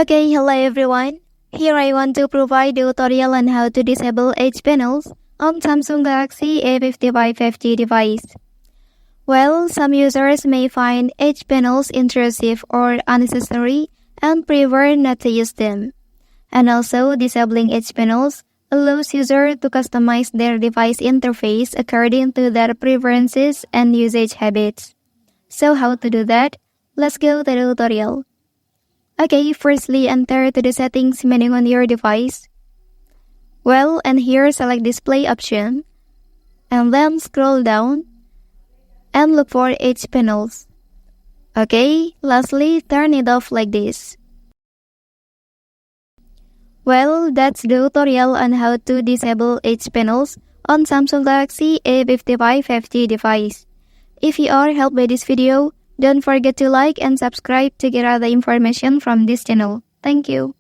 Okay, hello everyone. Here I want to provide a tutorial on how to disable edge panels on Samsung Galaxy A55 5G device. Well, some users may find edge panels intrusive or unnecessary and prefer not to use them. And also, disabling edge panels allows users to customize their device interface according to their preferences and usage habits. So how to do that? Let's go to the tutorial. Okay, firstly enter to the settings menu on your device. Well, and here select display option. And then scroll down and look for edge panels. Okay, lastly turn it off like this. Well, that's the tutorial on how to disable edge panels on Samsung Galaxy A55 5G device. If you are helped by this video, don't forget to like and subscribe to get other information from this channel. Thank you.